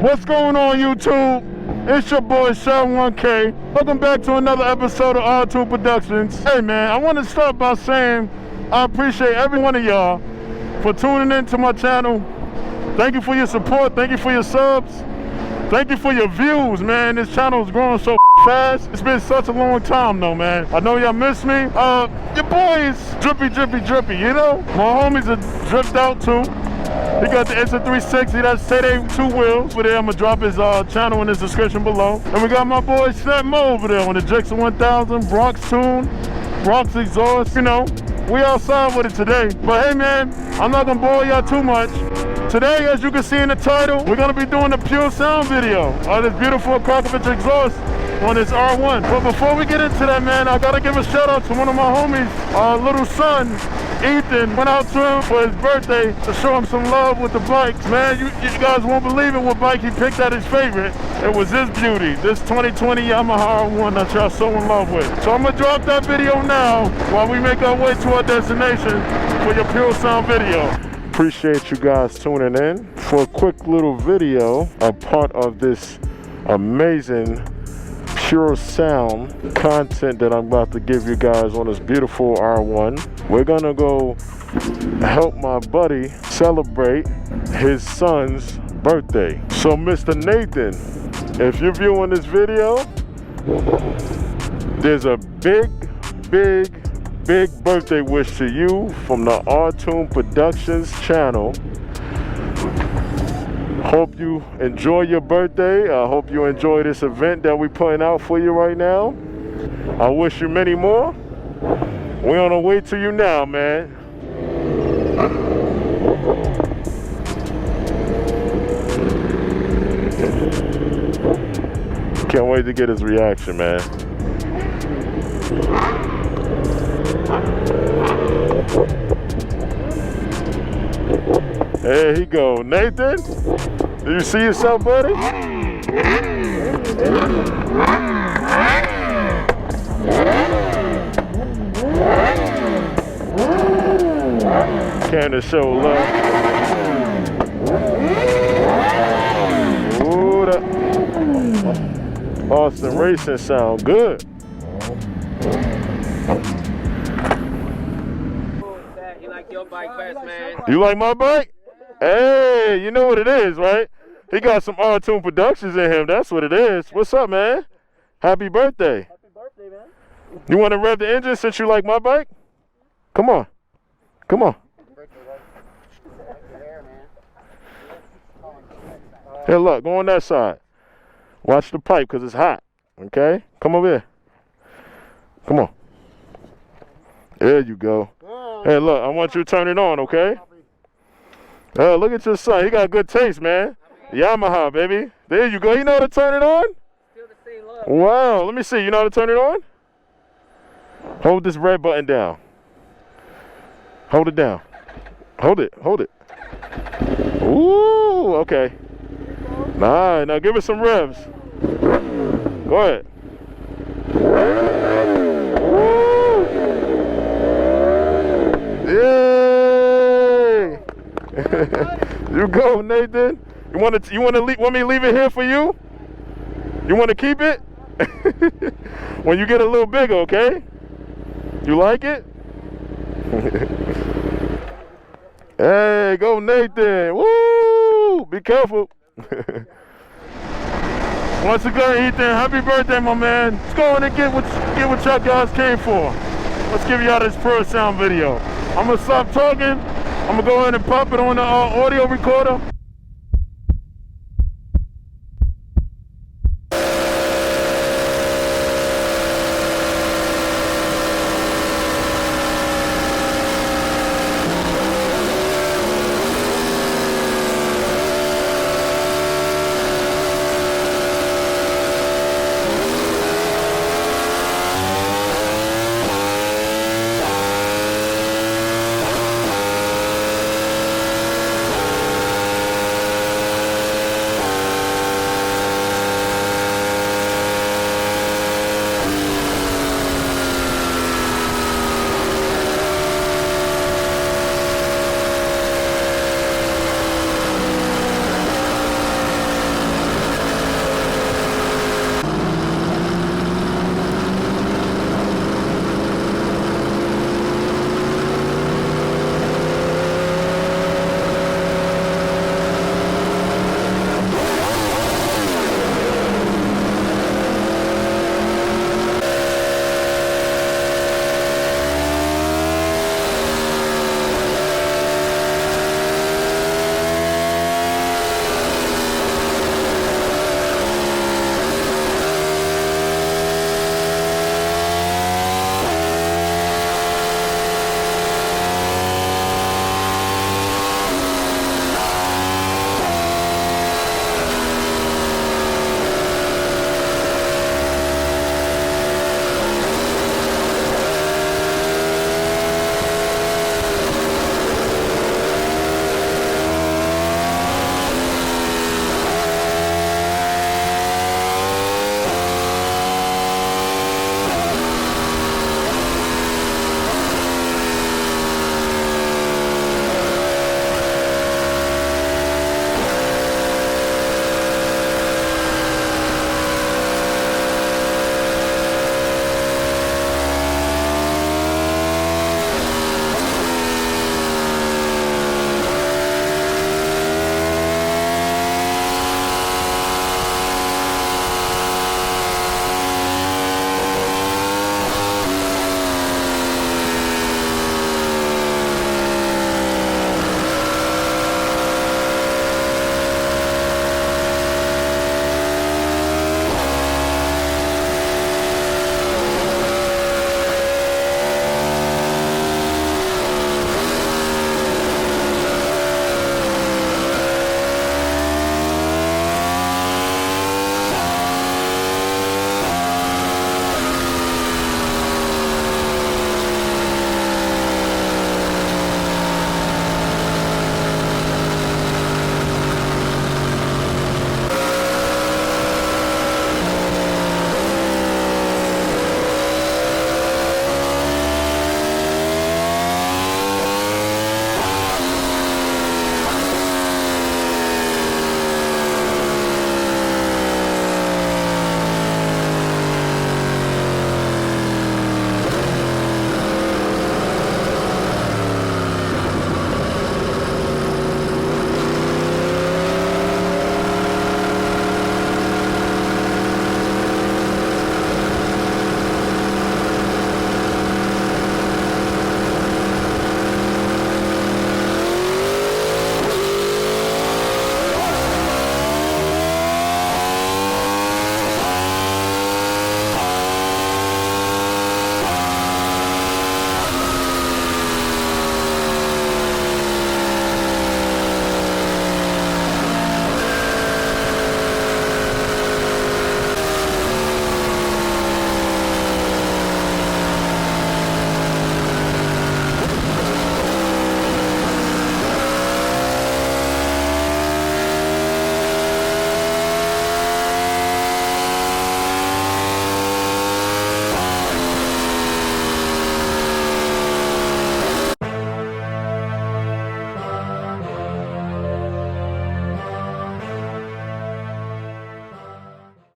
What's going on, YouTube? It's your boy Sean1K. Welcome back to another episode of R2 Productions. Hey man, I want to start by saying I appreciate every one of y'all for tuning in to my channel. Thank you for your support. Thank you for your subs. Thank you for your views, man. This channel is growing so fast. It's been such a long time though, man. I know y'all miss me. Your boy is drippy, you know? My homies are dripped out too. He got the Insta360, that's Tay 2 wheels. Over there, I'm gonna drop his channel in the description below. And we got my boy SnapMO over there on the Jackson 1000, Bronx tune, Bronx exhaust, you know. We outside with it today. But hey man, I'm not gonna bore y'all too much. Today, as you can see in the title, we're gonna be doing a pure sound video of this beautiful Akrapovic exhaust on this R1. But before we get into that, man, I gotta give a shout out to one of my homies, our little son, Ethan. Went out to him for his birthday to show him some love with the bikes. Man, you guys won't believe it what bike he picked as his favorite. It was this beauty, this 2020 Yamaha R1 that y'all so in love with. So I'm gonna drop that video now while we make our way to our destination for your pure sound video. Appreciate you guys tuning in for a quick little video, a part of this amazing pure sound content that I'm about to give you guys on this beautiful R1. We're gonna go help my buddy celebrate his son's birthday. So Mr. Nathan, if you're viewing this video, there's a big birthday wish to you from the R2 Productions channel. Hope you enjoy your birthday. I hope you enjoy this event that we're putting out for you right now. I wish you many more. We're on our way to you now, man. Can't wait to get his reaction, man. There he go. Nathan, do you see yourself, buddy? Came to show love. Ooh, that Austin racing sound good. Your bike best, man. You like my bike? Hey, you know what it is, right? He got some R2 Productions in him. That's what it is. What's up, man? Happy birthday. Happy birthday, man. You want to rev the engine since you like my bike? Come on. Come on. Here, look. Go on that side. Watch the pipe because it's hot. Okay? Come over here. Come on. There you go. Hey, look, I want you to turn it on, okay? Look at your son. He got good taste, man. Yamaha, baby. There you go. You know how to turn it on? Still the same love. Wow. Let me see. You know how to turn it on? Hold this red button down. Hold it down. Hold it. Hold it. Ooh, okay. Nah, now give it some revs. Go ahead. Yay! You go, Nathan. Want me to leave it here for you? You want to keep it? When you get a little bigger, okay? You like it? Hey, go Nathan. Woo! Be careful. Once again, Ethan, happy birthday, my man. Let's go in and get what y'all guys came for. Let's give y'all this pure sound video. I'm gonna stop talking. I'm gonna go ahead and pop it on the audio recorder.